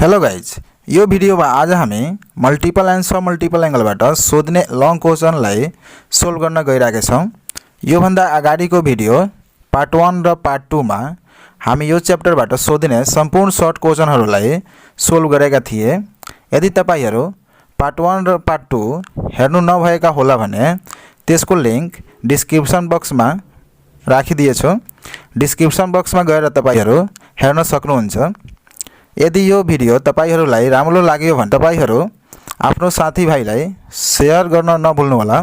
Hello guys, यो भिडियोमा आज हामी मल्टिपल एन्ड सब मल्टिपल एंगलबाट सोध्ने लङ क्वेसनलाई सोल्भ गर्न गइरहेका छौं। यो भन्दा अगाडिको भिडियो पार्ट 1 र पार्ट 2 मा हामी यो च्याप्टरबाट सोध्ने सम्पूर्ण सर्ट क्वेसनहरूलाई सोल्भ गरेका थिए। यदि तपाईहरु पार्ट 1 र पार्ट 2 हेर्नु नभएका होला भने त्यसको लिंक डिस्क्रिप्सन बक्समा राखिदिएछु। डिस्क्रिप्सन बक्समा गएर तपाईहरु हेर्न सक्नुहुन्छ। यदि यो भिडियो तपाईहरुलाई राम्रो लाग्यो भने तपाईहरु आफ्नो साथीभाइलाई शेयर गर्न नभुल्नु होला।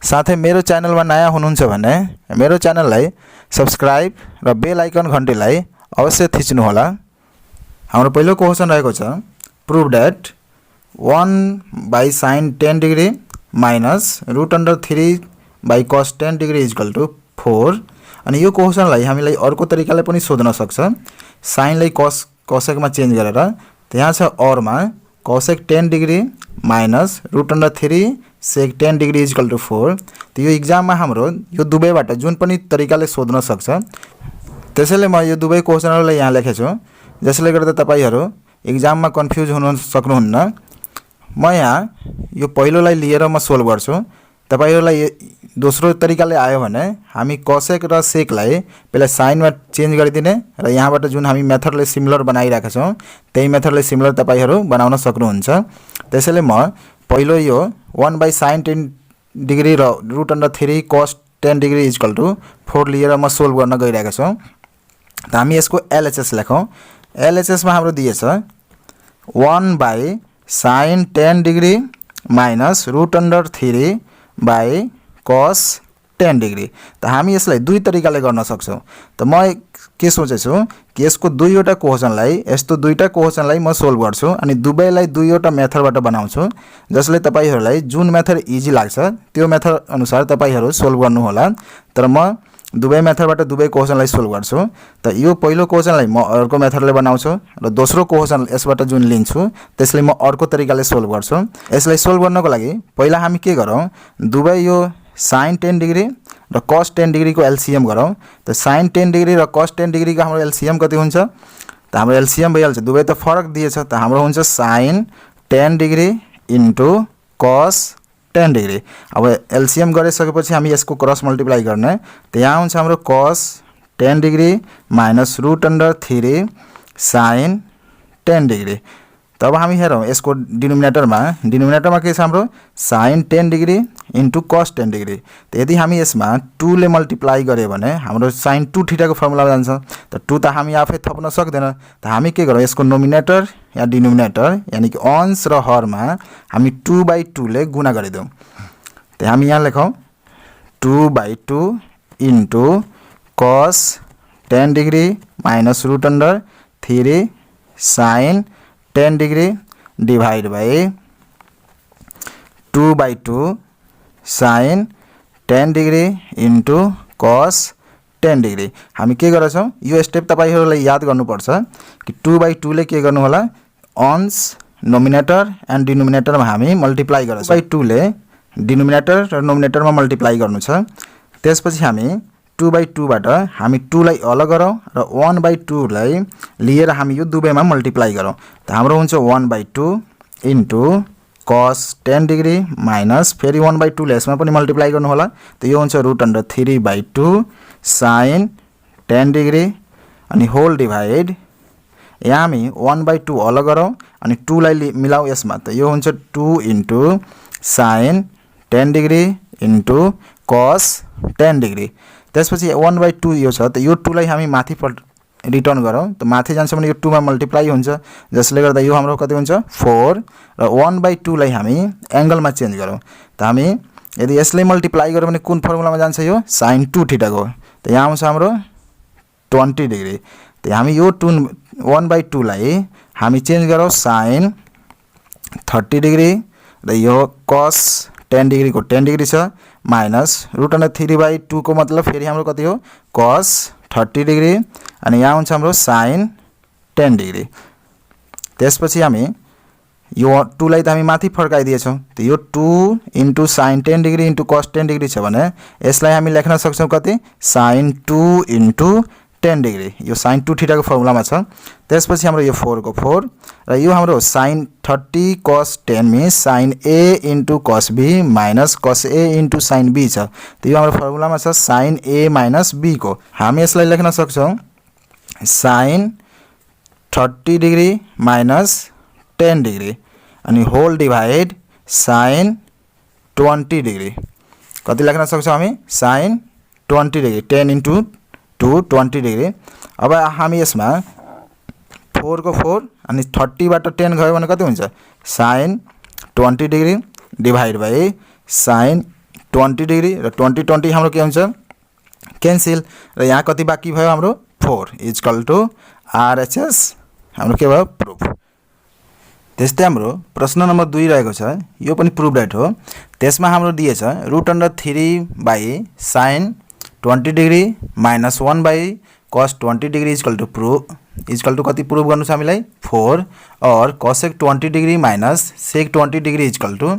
साथै मेरो च्यानलमा नयाँ हुनुहुन्छ भने मेरो च्यानललाई सब्स्क्राइब र बेल आइकन घण्टीलाई अवश्य थिच्नु होला। हाम्रो पहिलो क्वेशन रहेको छ, prove that 1/sin 10 degree minus √3 by cos 10 degree equal to 4। अनि यो क्वेशनलाई हामीलाई अर्को तरिकाले पनि सोध्न सक्छ। साइनलाई cosec मा चेन्ज गरेर त्यहाँ छ और मा cosec 10 degree minus √3 sec 10 degree equal to 4। त यो एक्जाम मा हाम्रो यो दुवैबाट जुन पनि तरिकाले सोध्न सक्छ। त्यसैले म यो दुवै क्वेशनहरुलाई यहाँ लेखेछु, जसले गर्दा तपाईहरु एक्जाम मा कन्फ्युज हुन सक्नुहुन्न। म यहाँ यो पहिलोलाई लिएर म सोल्भ गर्छु। तपाईहरुलाई दोस्रो तरिकाले आयो भने हामी cosec र sec लाई पहिला sin मा चेन्ज गरिदिने र यहाँबाट जुन हामी मेथडले सिमिलर बनाइराखेका छौं त्यही मेथडले सिमिलर तपाईहरु बनाउन सक्नुहुन्छ। त्यसैले म पहिलो यो 1/sin 10 डिग्री र √3 cos 10 डिग्री इक्वल टु 4 लिएर म सोल्भ गर्न गइरहेको छु। त हामी यसको LHS लेखौं। LHS मा हाम्रो दिएछ 1/sin 10 degree minus √3 by cos 10 degree. त हामी यसलाई दुई तरिकाले गर्न सक्छौं। त म के सोचेछु कि यसको दुईवटा क्वेशनलाई यस्तो दुईटा क्वेशनलाई म सोल्भ गर्छु अनि दुवैलाई दुईवटा मेथडबाट बनाउँछु, जसले तपाईहरुलाई जुन मेथड इजी लाग्छ त्यो मेथड अनुसार तपाईहरु सोल्भ गर्नु होला। तर म दुवै मेथडबाट दुवै क्वेशनलाई सोल्भ गर्छु। त यो पहिलो क्वेशनलाई म अर्को मेथडले बनाउँछु र दोस्रो क्वेशन यसबाट जुन लिन्छु त्यसले म अर्को तरिकाले सोल्भ गर्छु। यसलाई सोल्भ गर्नको लागि पहिला हामी के गरौं, दुवै यो sin 10 डिग्री र cos 10 डिग्री को एलसीएम गरौं। त sin 10 डिग्री र cos 10 डिग्री को हाम्रो एलसीएम कति हुन्छ? त हाम्रो एलसीएम भइहाल्छ, दुवै त फरक दिएछ। त हाम्रो हुन्छ sin 10 degree into cos 10 degree. अब एलसीएम गरिसकेपछि हामी यसको क्रस मल्टिप्लाई गर्ने। त यहाँ हुन्छ हाम्रो cos 10 degree minus √3 sin 10 degree. तब हामी हेरौं यसको डिनोमिनेटरमा के छ हाम्रो sin 10 degree into cos 10 degree. त यदि हामी यसमा 2 ले मल्टिप्लाई गरे भने हाम्रो sin 2 थीटा को फर्मुला जान्छ। त 2 त हामी आफै थप्न सक्दैन। त हामी के गरौं, यसको नोमिनेटर या डिनोमिनेटर यानी कि अंश र हरमा हामी 2/2 ले गुणा गरिदेऊ। त हामी यहाँ लेखौं 2/2 into cos 10 degree minus √3 sin 10 degree divide by 2/2 sin 10 degree into cos 10 degree. हामी के गर्छौं, यो स्टेप तपाईहरुलाई याद गर्नुपर्छ कि 2/2 ले के गर्नु होला, अंश नोमिनेटर एन्ड डिनोमिनेटरमा हामी मल्टिप्लाई गर्छौं। 2/2 ले डिनोमिनेटर र नोमिनेटरमा मल्टिप्लाई गर्नु छ। त्यसपछि हामी 2/2 बाट हामी 2 लाई अलग गरौं र 1/2 लाई लिएर हामी यो दुवैमा मल्टिप्लाई गरौं। त हाम्रो हुन्छ 1/2 इन्टु cos 10 डिग्री माइनस फेरि 1/2 ले यसमा पनि मल्टिप्लाई गर्नु होला। त यो हुन्छ √3/2 sin 10 डिग्री अनि होल डिवाइड यहाँ हामी 1/2 अलग गरौं अनि 2 लाई मिलाऊ यसमा। त यो हुन्छ 2 into sin 10 degree into cos 10 degree. त्यसपछि 1/2 यो छ। त यो 2 लाई हामी माथि रिटर्न गरौं। त माथि जान्छ भने यो 2 मा मल्टिप्लाई हुन्छ, जसले गर्दा यो हाम्रो कति हुन्छ 4 र 1/2 लाई हामी एंगलमा चेन्ज गरौं। त हामी यदि यसले मल्टिप्लाई गर्यो भने कुन फर्मुलामा जान्छ, यो sin 2 थीटा को। त यहाँ आउँछ हाम्रो 20 डिग्री। त हामी यो 1/2 लाई हामी चेन्ज गरौं sin 30 डिग्री र यो cos 10 डिग्री को 10 डिग्री छ माइनस √3/2 को मतलब फेरि हाम्रो कति हो cos 30 डिग्री अनि यहाँ हुन्छ हाम्रो sin 10 डिग्री। त्यसपछि हामी यो 2 लाई त हामी माथि फर्काइदिएछौं। त यो 2 into sin 10 degree into cos 10 degree छ भने यसलाई हामी लेख्न सक्छौं कति, sin 2 इन्टु 10 डिग्री यो sin 2 थीटा को फर्मुला में छ। त्यसपछि हाम्रो यो 4 को 4 र यो हाम्रो sin 30 cos 10 means sin a into cos b minus cos a into sin b छ। त यो हाम्रो फर्मुला में छ sin a minus b को हामी यसलाई लेख्न सक्छौं sin 30 डिग्री minus 10 डिग्री अनि होल डिवाइड sin 20 डिग्री कति लेख्न सक्छौं हामी sin 20 डिग्री 10 into 2 20 डिग्री। अब हामी यसमा 4 को 4 अनि 30 बाट 10 गयो भने कति हुन्छ sin 20 degree divide by sin 20 degree र 20 20 हाम्रो के हुन्छ क्यान्सल र यहाँ कति बाँकी भयो हाम्रो 4 इक्वल टु RHS हाम्रो के भयो प्रुफ। त्यस्तै हाम्रो प्रश्न नम्बर 2 रहेको छ यो पनि प्रुफ राइट हो। त्यसमा हाम्रो दिएछ √3 by sin 20 degree minus 1 by cos 20 degree equal to कति प्रुफ गर्नु छ हामीलाई 4 और cosec 20 degree minus sec 20 degree equal to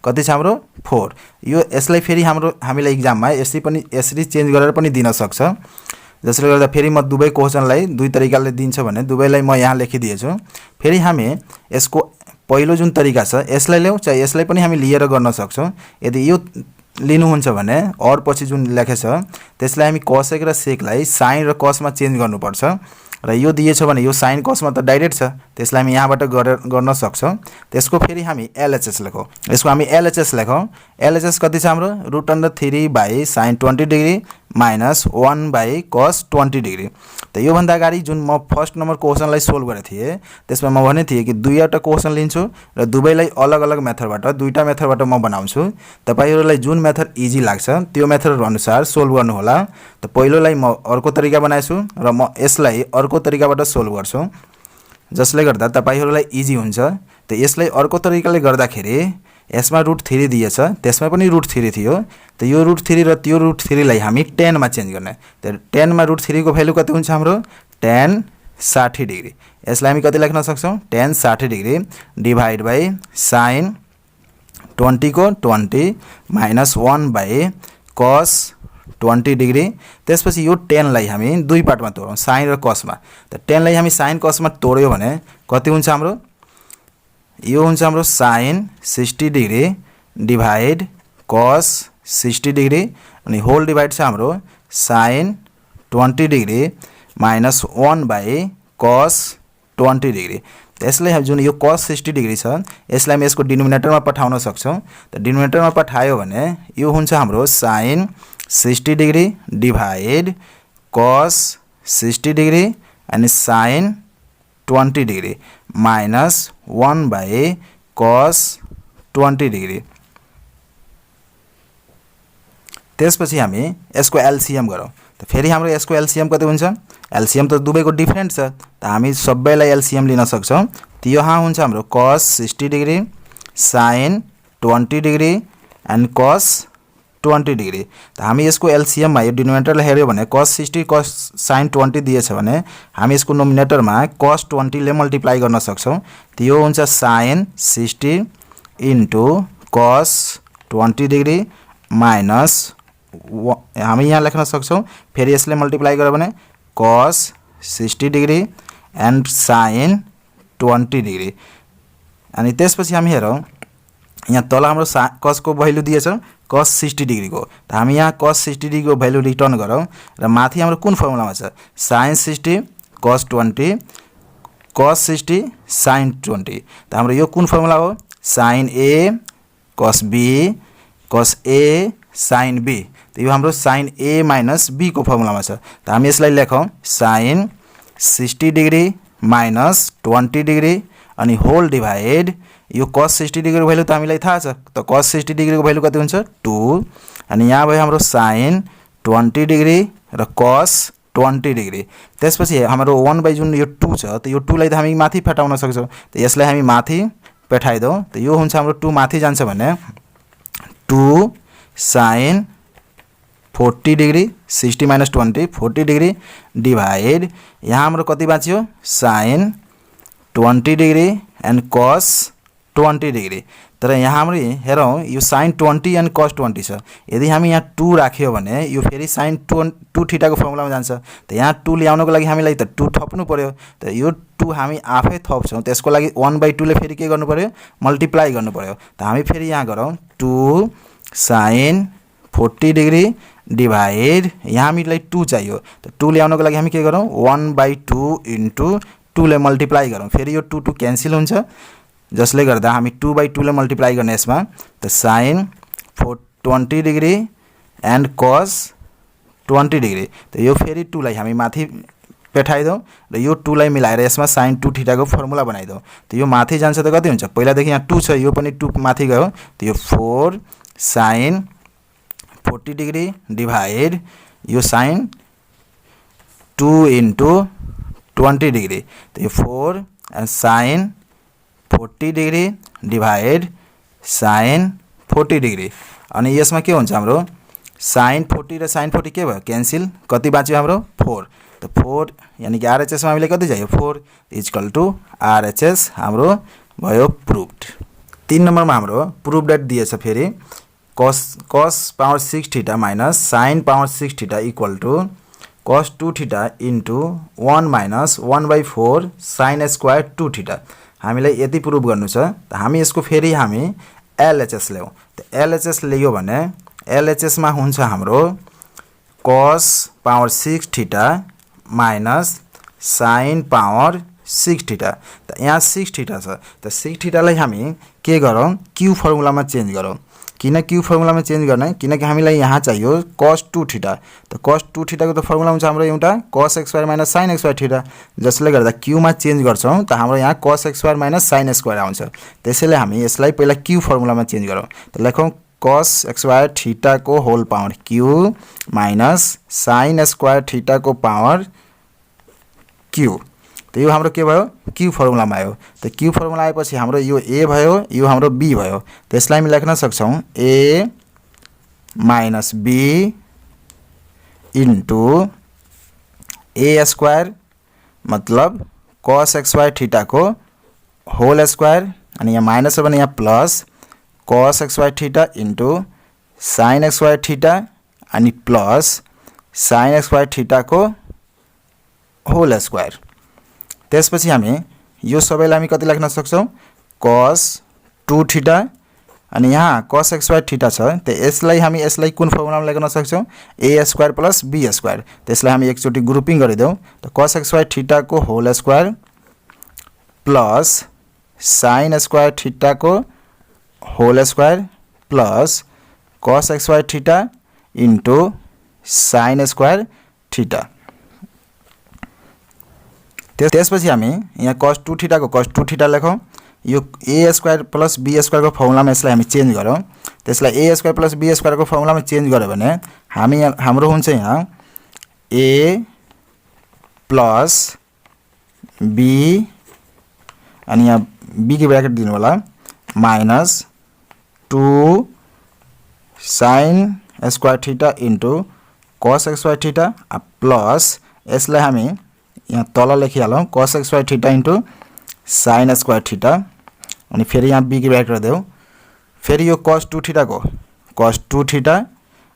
कति छ हाम्रो 4। यो यसलाई फेरि हामीलाई एक्जाममा यसरी चेन्ज गरेर पनि दिन सक्छ। जसले गर्दा फेरि म दुवै क्वेशनलाई दुई तरिकाले दिन्छ भने दुवैलाई म यहाँ लेखिदिएछु। फेरि हामी यसको पहिलो जुन तरिका छ यसलाई ल्याउ चाहे यसलाई पनि हामी लिएर गर्न सक्छौं। यदि यो लिनुहुन्छ भने और पछि जुन लेखेछ त्यसलाई हामी cosec र sec लाई sin र cos मा चेन्ज गर्नुपर्छ र यो दिएछ भने यो sin cos मा त डाइरेक्ट छ त्यसलाई हामी यहाँबाट गर्न सक्छौं। त्यसको फेरि हामी LHS लेखौं। यसको हामी LHS लेखौं। LHS कति छ हाम्रो √3 by sin 20 degree minus 1 by cos 20 degree. त यो भन्दा अगाडि जुन म फर्स्ट नम्बर क्वेशनलाई सोल्भ गरे थिए त्यसमा म भने थिए कि दुईवटा क्वेशन लिन्छु र दुवैलाई अलग अलग मेथडबाट दुईटा मेथडबाट म बनाउँछु। तपाईहरुलाई जुन मेथड इजी लाग्छ त्यो मेथड अनुसार सोल्भ गर्नु होला। त पहिलोलाई म अर्को तरिका बनाएछु र म यसलाई अर्को तरिकाबाट सोल्भ गर्छु जसले गर्दा तपाईहरुलाई इजी हुन्छ। त यसलाई अर्को तरिकाले गर्दाखेरि यसमा √3 दिएछ त्यसमा पनि √3 थियो। त यो √3 र त्यो √3 लाई हामी 10 मा चेन्ज गर्ने। त 10 मा √3 को भ्यालु कति हुन्छ हाम्रो tan 60 डिग्री। यसलाई हामी कति लेख्न सक्छौं tan 60 degree divide by sin 20 को 20 minus 1 बाइ cos 20 डिग्री। त्यसपछि यो 10 लाई हामी दुई पार्टमा तोडौं sin र cos मा। त 10 लाई हामी sin cos मा तोड्यो भने कति हुन्छ हाम्रो यो हुन्छ हाम्रो sin 60 degree divide cos 60 degree अनि होल डिवाइड छ हाम्रो sin 20 degree minus 1 by cos 20 degree. यसलाई हामी जुन यो cos 60 डिग्री छ यसलाई हामी यसको डिनोमिनेटरमा पठाउन सक्छौं। त डिनोमिनेटरमा पठायो भने यो हुन्छ हाम्रो sin 60 degree divide cos 60 degree अनि sin 20 degree minus 1 by cos 20 degree. त्यसपछि हामी यसको एलसीएम गरौँ। त फेरि हाम्रो यसको एलसीएम कति हुन्छ एलसीएम त दुवैको डिफरेन्ट छ त हामी सबैलाई एलसीएम लिन सक्छौं। त यहाँ हुन्छ हाम्रो cos 60 degree sin 20 degree and cos 20 degree. त हामी यसको एलसीएम मा यो डिनोमिनेटरलाई हेर्यो भने cos 60 cos sin 20 दिएछ भने हामी यसको नोमिनेटरमा cos 20 ले मल्टिप्लाई गर्न सक्छौं। त यो हुन्छ sin 60 into cos 20 degree minus हामी यहाँ लेख्न सक्छौं फेरि यसले मल्टिप्लाई गर्यो भने cos 60 degree and sin 20 degree. अनि त्यसपछि हामी हेरौं यहाँ तल हाम्रो cos को भ्यालु दिएछ cos 60 डिग्री को। त हामी यहाँ cos 60 डिग्री को भ्यालु रिटर्न गरौँ र माथि हाम्रो कुन फर्मुलामा छ sin 60 cos 20 cos 60 sin 20। त हाम्रो यो कुन फर्मुला हो sin a cos b cos a sin b। त यो हाम्रो sin a minus b को फर्मुलामा छ। त हामी यसलाई लेखौं sin 60 डिग्री minus 20 डिग्री अनि होल डिवाइड यो cos 60 डिग्री को भ्यालु त हामीलाई थाहा छ। त cos 60 डिग्री को भ्यालु कति हुन्छ 2 अनि यहाँ भयो हाम्रो sin 20 डिग्री र cos 20 डिग्री। त्यसपछि हाम्रो 1 बाइ जुन यो 2 छ त यो 2 लाई त हामी माथि पठाउन सक्छौं। त यसलाई हामी माथि पठाइदौ। त यो हुन्छ हाम्रो 2 माथि जान्छ भने 2 sin 40 degree 60 minus 20 40 degree divide यहाँ हाम्रो कति बाँच्यो sin 20 degree and cos 20 degree. तर यहाँ हाम्रो हेरौँ यो sin 20 अनि cos 20 छ। यदि हामी यहाँ 2 राख्यो भने यो फेरि sin 2 थीटा को फर्मुलामा जान्छ। त यहाँ 2 ल्याउनको लागि हामीलाई त 2 थप्नु पर्यो। त यो 2 हामी आफै थप्छौँ, त्यसको लागि 1/2 ले फेरि के गर्नु पर्यो, मल्टिप्लाई गर्नु पर्यो। त हामी फेरि यहाँ गरौँ 2 sin 40 डिग्री डिभाइड, यहाँ हामीलाई 2 चाहियो। त 2 ल्याउनको लागि हामी के गरौँ, 1/2 इन्टु 2 ले मल्टिप्लाई गरौँ। फेरि यो 2 क्यान्सल हुन्छ, जसले गर्दा हामी 2/2 ले मल्टिप्लाई गर्ने यसमा। त sin 20 degree and cos 20 degree. त यो फेरि 2 लाई हामी माथि पेठाइदौँ र यो 2 लाई मिलाएर यसमा sin 2 थीटा को फर्मुला बनाइदौँ। त यो माथि जान्छ त कति हुन्छ, पहिलादेखि यहाँ 2 छ, यो पनि 2 माथि गयो। त यो 4 sin 40 डिग्री डिभाइड यो sin 2 इन्टु 20 डिग्री। त यो 4 and sin 40 degree divide sin 40 degree. अनि यसमा के हुन्छ हाम्रो sin 40 र sin 40 के भयो, क्यान्सल। कति बाँच्यो हाम्रो 4। त 4 यानी कि RHS मा हामीले कति चाहियो 4 इक्वल टु RHS हाम्रो भयो प्रुभड। 3 नम्बरमा हाम्रो प्रुभ डेट दिएछ। फेरि cos power 6 theta minus sin power 6 theta equal to cos 2 theta into 1 minus 1/4 sin square 2 theta. हामीलाई यति प्रुभ गर्नु छ। त हामी यसको फेरि हामी LHS ल्याउँ। त LHS लियो भने LHS मा हुन्छ हाम्रो cos power 6 theta minus sin power 6 theta. त यहाँ 6 थीटा छ। त 6 थीटालाई हामी के गरौँ, Q फर्मुलामा चेन्ज गरौँ। किन Q फर्मुलामा चेन्ज गर्ने, किनकि हामीलाई यहाँ चाहियो cos 2 थीटा। त cos 2 थीटा को त फर्मुला हुन्छ हाम्रो एउटा cos x square minus sin x square theta. जसले गर्दा Q मा चेन्ज गर्छौँ त हाम्रो यहाँ cos x square minus sin square आउँछ। त्यसैले हामी यसलाई पहिला Q फर्मुलामा चेन्ज गरौँ। त लेखौँ cos x स्क्वायर थीटा को whole power Q minus sin square theta को पावर Q। त यो हाम्रो के भयो, Q फर्मुलामा आयो। त Q फर्मुला आएपछि हाम्रो यो A भयो, यो हाम्रो B भयो। त्यसलाई हामी लेख्न सक्छौँ A minus B into A square मतलब cos x स्क्वायर थीटा को होल स्क्वायर, अनि यहाँ माइनस हो भने यहाँ plus cos x square theta into sin x square theta अनि plus sin x square theta को होल स्क्वायर। त्यसपछि हामी यो सबैलाई हामी कति लेख्न सक्छौँ, cos 2 थीटा अनि यहाँ cos x स्क्वायर थीटा छ। त यसलाई कुन फर्मुलामा लेख्न सक्छौँ, A square plus B square. त्यसलाई हामी एकचोटि ग्रुपिङ गरिदेऊ। त cos x स्क्वायर थीटा को whole square plus sin square theta को whole square plus cos x square theta into sin square theta. त्यसपछि हामी यहाँ cos 2 थीटा को cos 2 थीटा लेखौँ। यो A square plus B square को फर्मुलामा यसलाई हामी चेन्ज गरौँ। त्यसलाई A square plus B square को फर्मुलामा चेन्ज गर्यो भने हाम्रो हुन्छ यहाँ A प्लस B अनि यहाँ B की ब्रैकेट दिनु होला minus 2 sin square theta into cos x square theta plus यसलाई हामी यहाँ तल लेखिहालौँ cos x square theta into sin square theta अनि फेरि यहाँ B की ब्रैकेट देऊ। फेरि यो cos 2 थीटा को cos 2 थीटा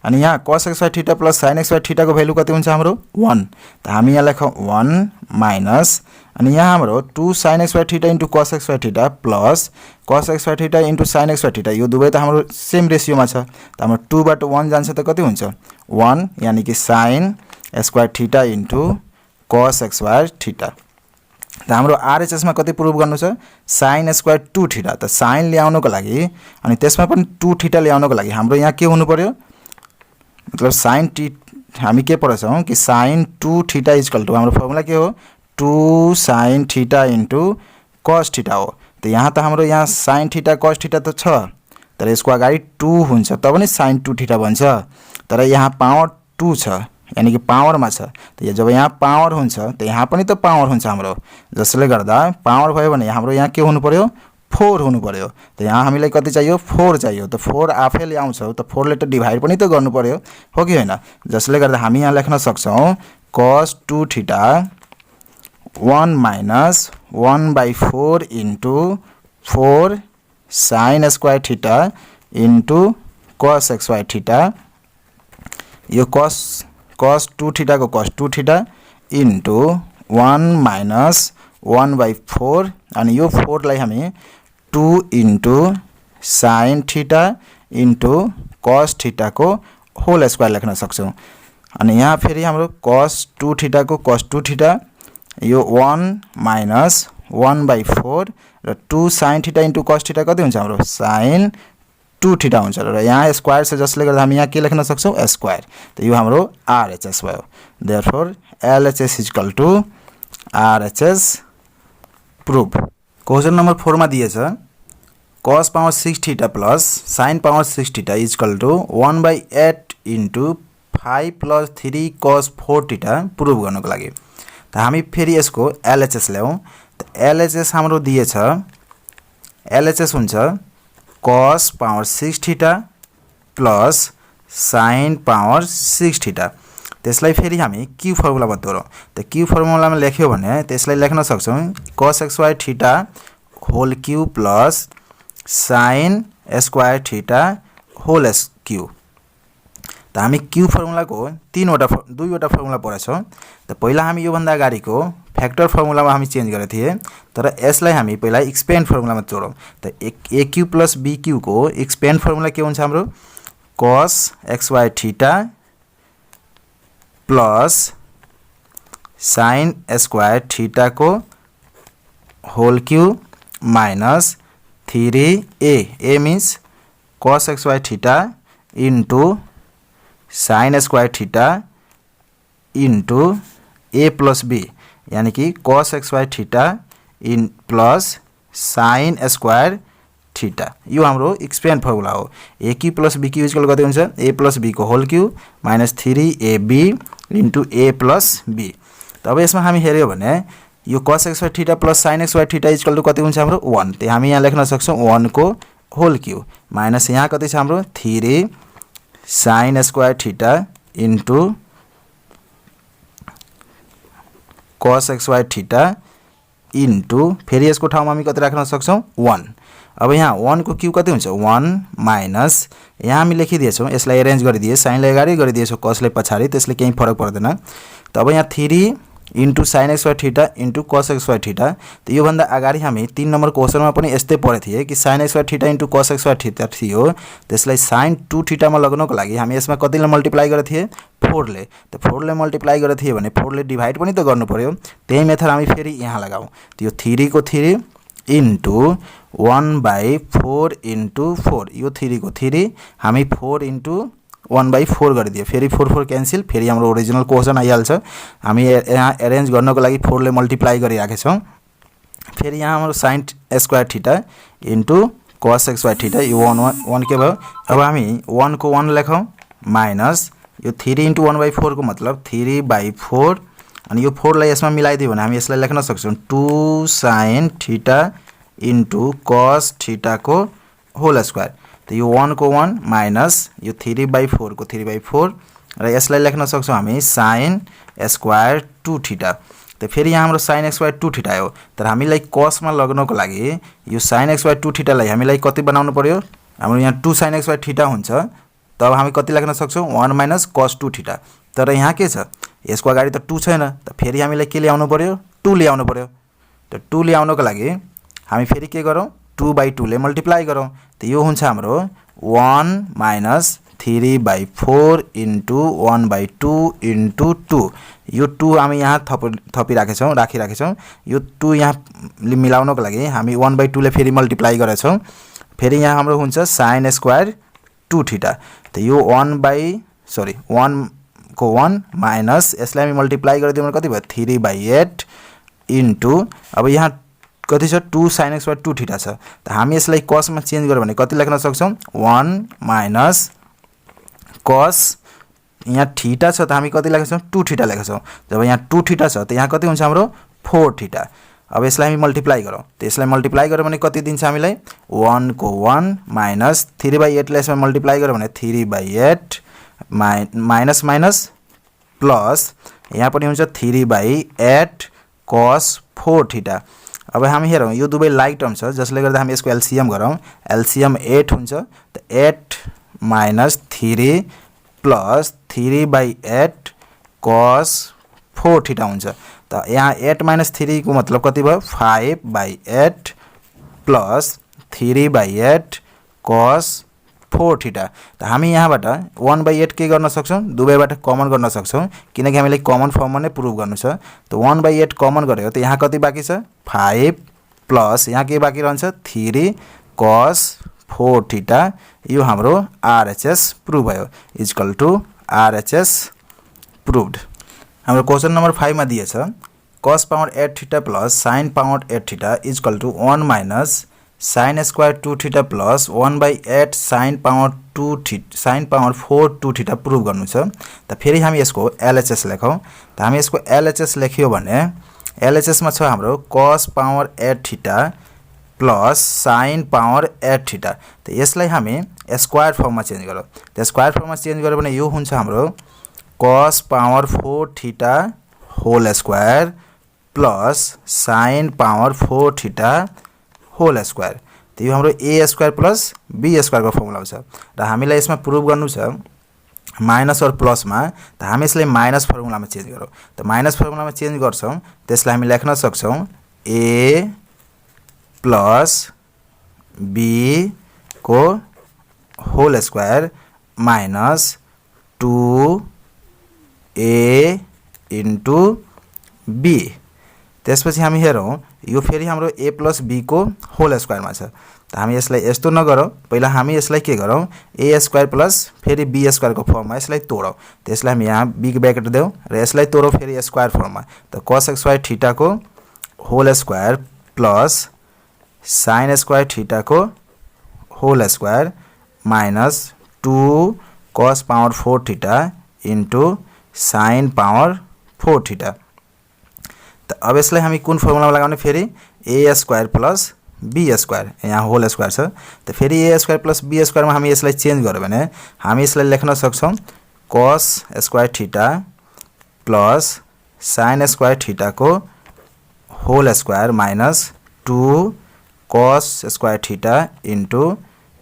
अनि यहाँ cos x square theta plus sin x square theta को भ्यालु कति हुन्छ हाम्रो 1। त हामी यहाँ लेखौँ 1 माइनस अनि यहाँ हाम्रो 2 sin x square theta into cos x square theta plus cos x square theta into sin x square theta. यो दुवै त हाम्रो सेम रेसियोमा छ। त हाम्रो 2 बाट 1 जान्छ त कति हुन्छ 1 यानी कि sin square theta into cos x square theta. त हाम्रो RHS मा कति प्रुभ गर्नु छ, sin स्क्वायर 2 थीटा। त sin ल्याउनको लागि अनि त्यसमा पनि 2 थीटा ल्याउनको लागि हाम्रो यहाँ के हुनु पर्यो, मतलब sin हामी के पढ्छौँ कि sin 2 थीटा इक्वल टु हाम्रो फर्मुला के हो 2 sin theta into cos theta हो। त यहाँ त हाम्रो यहाँ sin थीटा cos थीटा त छ, तर यसको अगाडि 2 हुन्छ तब नि sin 2 थीटा बन्छ। तर यहाँ पावर 2 छ यानी कि पावरमा छ। त जब यहाँ पावर हुन्छ त यहाँ पनि त पावर हुन्छ हाम्रो, जसले गर्दा पावर भयो भने हाम्रो यहाँ के हुनु पर्यो 4 हुनु पर्यो। त यहाँ हामीलाई कति चाहियो 4 चाहियो। त 4 आफै ल्याउँछौ त 4 ले त डिभाइड पनि त गर्नु पर्यो, हो कि हैन। जसले गर्दा हामी यहाँ लेख्न सक्छौँ cos 2 theta 1 minus 1/4 into 4 sine square theta into cos x y theta यो कस 2 थीटा को कस 2 थीटा इन्टु 1 माइनस 1/4 अनि यो 4 लाई हामी 2 into sine theta into cos theta को होल स्क्वायर लेख्न सक्छौं। अनि यहाँ फेरि हाम्रो cos 2 थीटा को cos 2 थीटा यो 1 माइनस 1/4 र 2 sin theta into cos theta कति हुन्छ हाम्रो sin 2 थीटा हुन्छ र यहाँ स्क्वायर छ जसले गर्दा हामी यहाँ के लेख्न सक्छौं स्क्वायर। त यो हाम्रो RHS भयो। Therefore LHS = RHS proof. Question number 4 मा दिएछ cos power 6 theta plus sin power 6 theta = 1/8 into 5 + 3 cos 4 theta proof गर्नको लागि। त हामी फेरि यसको LHS ल्याउँ। त LHS हाम्रो दिएछ LHS हुन्छ cos power 6 theta plus sin power 6 theta. त्यसलाई फेरि हामी Q फर्मुलामा तोरौँ। त Q फर्मुलामा लेख्यो भने त्यसलाई लेख्न सक्छौं cos xy theta whole Q plus sin square theta whole Q। त हामी Q फर्मुला को दुईवटा फर्मुला पढेछौं। त पहिला हामी यो भन्दा अगाडिको फ्याक्टर फर्मुलामा हामी चेन्ज गरे थिए तर यसलाई हामी पहिला एक्सपेन्ड फर्मुलामा जोडौं। त AQ प्लस BQ को एक्सपेन्ड फर्मुला के हुन्छ हाम्रो cos xy theta plus sin square theta को whole Q minus 3a means cos xy theta into sin square theta into a plus b यानी कि cos xy theta in plus sin square theta. यो हाम्रो expand formula हो। AQ plus BQ = कति हुन्छ a plus b को whole Q minus 3ab into a plus b। त अब यसमा हामी हेर्यो भने यो cos xy theta plus sin xy theta = कति हुन्छ हाम्रो 1। त हामी यहाँ लेख्न सक्छौं 1 को होल Q माइनस यहाँ कति छ हाम्रो 3 sin square theta into cos xy theta into फेरि यसको ठाउँमा हामी कति राख्न सक्छौं 1। अब यहाँ 1 को Q कति हुन्छ 1 माइनस यहाँ हामी लेखिदिएछौं यसलाई अरेन्ज गरिदिए sin लाई अगाडि गरिदिएछौं cos लाई पछाडी त्यसले केही फरक पर्दैन। त अब यहाँ 3 into sin xy theta into cos xy theta. त यो भन्दा अगाडि हामी 3 नम्बर क्वेशनमा पनि यस्तै पढे थिए कि sin xy theta into cos xy theta थियो। त्यसलाई sin 2 थीटा मा लगाउनको लागि हामी यसमा कतिले मल्टिप्लाई गरे थिए 4 ले। त 4 ले मल्टिप्लाई गरे थिए भने 4 ले डिभाइड पनि त गर्नु पर्यो। त्यही मेथड हामी फेरि यहाँ लगाऊ। त यो 3 को 3 इन्टु 1/4 इन्टु 4 यो 3 को 3 हामी 4 इन्टु 1/4 गरिदियो। फेरि 4 क्यान्सल फेरि हाम्रो ओरिजिनल क्वेशन आइहाल्छ। हामी यहाँ अरेन्ज गर्नको लागि 4 ले मल्टिप्लाई गरिराखेछौं। फेरि यहाँ हाम्रो sin square theta into cos xy theta यो 1 के भयो। अब हामी 1 को 1 लेखौं माइनस यो 3 इन्टु 1/4 को मतलब 3/4 अनि यो 4 लाई यसमा मिलाइदियो भने हामी यसलाई लेख्न सक्छौं 2 sin theta into cos theta को होल स्क्वायर। त यो 1 को 1 माइनस यो 3/4 को 3/4 र यसलाई लेख्न सक्छौं हामी sin स्क्वायर 2 थीटा। त फेरि यहाँ हाम्रो sin स्क्वायर 2 थीटा हो तर हामीलाई cos मा लाग्नको लागि यो sin स्क्वायर 2 थीटा लाई हामीलाई कति बनाउनु पर्यो हाम्रो यहाँ 2 sin स्क्वायर थीटा हुन्छ। तब हामी कति लेख्न सक्छौं 1 माइनस cos 2 थीटा। तर यहाँ के छ यसको अगाडि त 2 छैन त फेरि हामीलाई के ल्याउनु पर्यो 2 ल्याउनु पर्यो। त 2 ल्याउनको लागि हामी फेरि के गरौँ 2/2 ले मल्टिप्लाई गरौँ। त यो हुन्छ हाम्रो 1 माइनस 3/4 इन्टु 1/2 इन्टु 2 यो 2 हामी यहाँ राखिराखेछौं। यो 2 यहाँ मिलाउनको लागि हामी 1/2 ले फेरि मल्टिप्लाई गरेछौं। फेरि यहाँ हाम्रो हुन्छ sin स्क्वायर 2 थीटा। त यो 1 को 1 माइनस यसलाई हामी मल्टिप्लाई गरिदियो भने कति भयो 3/8 इन्टु अब यहाँ कति छ 2 sin स्क्वायर 2 थीटा छ। त हामी यसलाई cos मा चेन्ज गर्यो भने कति लेख्न सक्छौं 1 माइनस cos यहाँ थीटा छ त हामी कति लेख्छौं 2 थीटा लेख्छौं। जब यहाँ 2 थीटा छ त यहाँ कति हुन्छ हाम्रो 4 थीटा। अब यसलाई हामी मल्टिप्लाई गरौँ। त यसलाई मल्टिप्लाई गर्यो भने कति दिन्छ हामीलाई 1 को 1 माइनस 3/8 ले यसमा मल्टिप्लाई गर्यो भने 3/8 माइनस माइनस प्लस यहाँ पनि हुन्छ 3/8 cos 4 थीटा। अब हामी हेरौँ यो दुवै लाइक टर्म छ जसले गर्दा हामी यसको एलसीएम गरौँ एलसीएम 8 हुन्छ त 8 माइनस 3 प्लस 3/8 cos 4 थीटा हुन्छ त यहाँ 8 माइनस 3 को मतलब कति भयो 5/8 प्लस 3/8 cos 4 थीटा त हामी यहाँबाट 1/8 के गर्न सक्छौं दुवैबाट कमन गर्न सक्छौं किनकि हामीले कमन फर्ममा नै प्रुभ गर्नु छ त 1/8 कमन गर्यो त यहाँ कति बाँकी छ 5 प्लस यहाँ के बाँकी रहन्छ 3 cos 4 थीटा यो हाम्रो RHS प्रुभ भयो इक्वल टु RHS प्रुभड। हाम्रो क्वेशन नंबर 5 मा दिएछ cos power 8 theta plus sin power 8 theta equal to 1 minus sin square 2 theta plus 1/8 sin power 4 2 theta prove गर्नु छ त फेरि हामी यसको LHS लेखौं त हामी यसको LHS लेख्यो भने LHS मा छ हाम्रो cos power 8 theta plus sin power 8 theta त यसलाई हामी स्क्वायर फर्ममा चेन्ज गरौँ त स्क्वायर फर्ममा चेन्ज गर्यो भने यो हुन्छ हाम्रो cos power 4 theta whole square plus sin power 4 theta whole square त यो हाम्रो a square plus b square को फर्मुला छ र हामीलाई यसमा प्रुभ गर्नु छ माइनस और प्लस मा त हामी यसलाई माइनस फर्मुलामा चेन्ज गरौँ त माइनस फर्मुलामा चेन्ज गर्छौं त्यसलाई हामी लेख्न सक्छौं a प्लस b को whole square minus 2a into b त्यसपछि हामी हेरौं यो फेरि हाम्रो a प्लस b को होल स्क्वायर मा छ त हामी यसलाई यस्तो नगरौं पहिला हामी यसलाई के गरौं a स्क्वायर प्लस फेरि b स्क्वायर को फर्ममा यसलाई तोडौं त्यसलाई हामी यहाँ b ब्रैकेट देऊ र यसलाई तोडौं फेरि स्क्वायर फर्ममा त cos स्क्वायर थीटा को whole square plus sin square theta को whole square minus 2 cos power 4 theta into sin power 4 theta त अब यसलाई हामी कुन फर्मुलामा लगाउने फेरि a square plus b square यहाँ होल स्क्वायर छ त फेरि a square plus b square मा हामी यसलाई चेन्ज गर्यो भने हामी यसलाई लेख्न सक्छौं cos square theta plus sin square theta को whole square minus 2 cos square theta into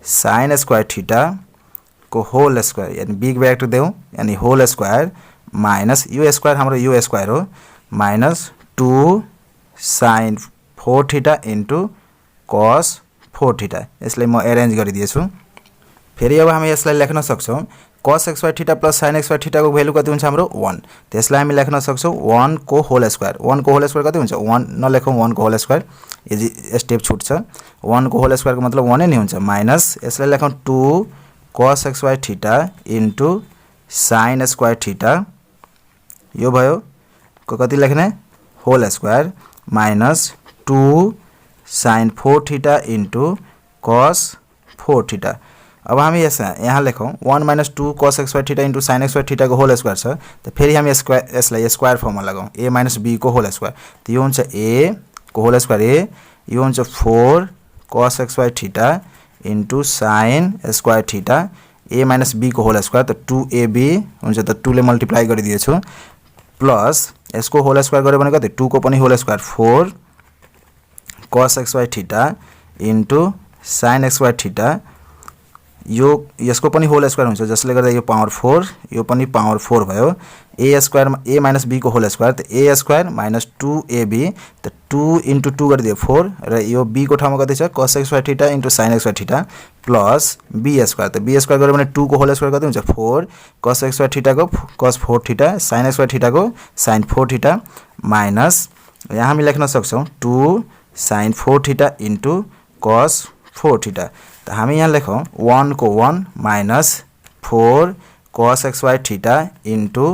sin square theta को होल स्क्वायर यानी बिग ब्रैकेट देऊ यानी होल स्क्वायर माइनस यो स्क्वायर हाम्रो यो स्क्वायर हो minus 2 sin 4 theta into cos 4 theta यसलाई म अरेन्ज गरिदिएछु फेरि अब हामी यसलाई लेख्न सक्छौं cos xy theta plus sin xy theta को भ्यालु कति हुन्छ हाम्रो 1 त्यसलाई हामी लेख्न सक्छौं 1 को होल स्क्वायर कति हुन्छ 1 नलेखौं 1 को होल स्क्वायर यदि स्टेप छुट्छ 1 को होल स्क्वायर को मतलब 1 नै हुन्छ माइनस यसलाई लेखौं 2 cos xy theta into sin square theta यो भयो को कति लेख्ने whole square minus 2 sin 4 theta into cos 4 theta अब हामी यहाँ लेखौं 1 minus 2 cos xy theta into sin xy theta को होल स्क्वायर छ त फेरि हामी यसलाई स्क्वायर फर्ममा लगाऊ a माइनस b को होल स्क्वायर त यो हुन्छ a को होल स्क्वायर a यो हुन्छ 4 cos xy theta into sin square theta a minus b को होल स्क्वायर त 2ab हुन्छ त 2 ले मल्टिप्लाई गरिदिएछु प्लस यसको होल स्क्वायर गर्यो भने कति 2 को पनि whole square 4 cos xy theta into sin xy theta यो यसको पनि होल स्क्वायर हुन्छ जसले गर्दा यो पावर 4 यो पनि पावर 4 भयो a square a minus b को होल स्क्वायर त a स्क्वायर माइनस 2ab त 2 इन्टु 2 गरिदियो 4 र यो b को ठाउँमा कति छ cos xy theta into sin xy theta plus b square त b स्क्वायर गर्यो भने 2 को होल स्क्वायर कति हुन्छ 4 cos xy थीटा को cos 4 theta sin xy theta को sin 4 थीटा माइनस यहाँ हामी लेख्न सक्छौं 2 sin 4 theta into cos 4 theta त हामी यहाँ लेखौं 1 को 1 minus 4 cos xy theta into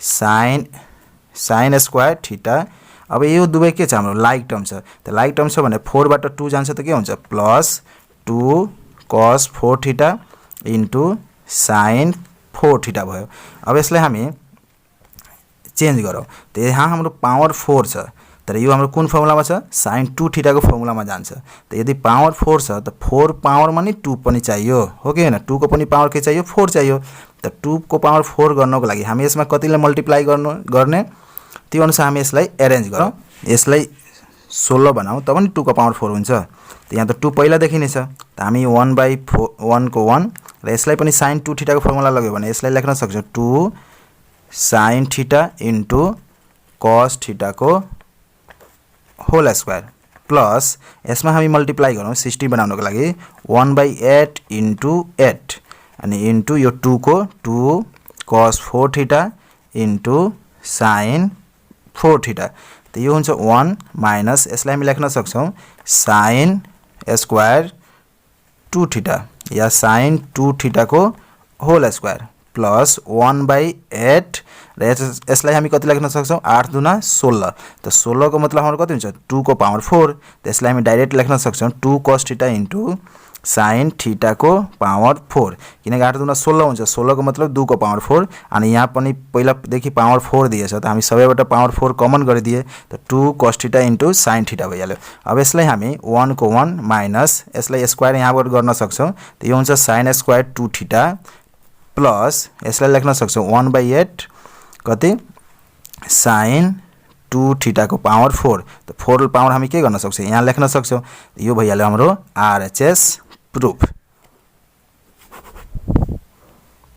sin square theta अब यो दुवै के छ हाम्रो लाइक टर्म छ त लाइक टर्म छ भने 4 बाट 2 जान्छ त के हुन्छ plus 2 cos 4 theta into sin 4 theta भयो अब यसलाई हामी चेन्ज गरौँ त यहाँ हाम्रो पावर 4 छ तर यो हाम्रो कुन फर्मुलामा छ sin 2 थीटा को फर्मुलामा जान्छ त यदि पावर 4 छ त 4 पावर मा नि 2 पनि चाहियो हो कि हैन 2 को पनि पावर के चाहियो 4 चाहियो त 2 को पावर 4 गर्नको लागि हामी यसमा कतिले मल्टिप्लाई गर्ने त्यो अनुसार हामी यसलाई अरेन्ज गरौँ यसलाई 16 बनाऊँ तब नि 2 को पावर 4 हुन्छ। त यहाँ त 2 पहिलादेखि नै छ, त हामी 1/1 को 1 र यसलाई पनि sin 2 थीटा को फर्मुला लाग्यो भने यसलाई लेख्न सक्छौँ 2 sin theta into cos theta को होल स्क्वायर प्लस यसमा हामी मल्टिप्लाई गरौँ 60 बनाउनको लागि 1/8 इन्टु 8 अनि इन्टु यो 2 को 2 cos 4 theta into sin 4 theta. त यो हुन्छ 1 माइनस यसलाई हामी लेख्न सक्छौँ sin स्क्वायर 2 थीटा या sin 2 थीटा को होल स्क्वायर प्लस 1/8 र यसलाई हामी कति लेख्न सक्छौँ 8 दुना 16। त 16 को मतलब हाम्रो कति हुन्छ 2 को पावर 4। त यसलाई हामी डाइरेक्ट लेख्न सक्छौँ 2 cos theta into sin theta को पावर 4 किनकि 8 दुना 16 हुन्छ, 16 को मतलब 2 को पावर 4 अनि यहाँ पनि पहिलादेखि पावर 4 दिएछ त हामी सबैबाट पावर 4 कमन गरिदिए त 2 cos theta into sin theta भइहाल्यो। अब यसलाई हामी 1 को 1 माइनस यसलाई स्क्वायर यहाँबाट गर्न सक्छौँ, त यो हुन्छ sin स्क्वायर 2 थीटा प्लस यसलाई लेख्न सक्छौँ 1/8 कति sin 2 थीटा को पावर 4। त 4 पावर हामी के गर्न सक्छौँ यहाँ लेख्न सक्छौँ। यो भइहाल्यो हाम्रो RHS प्रुफ।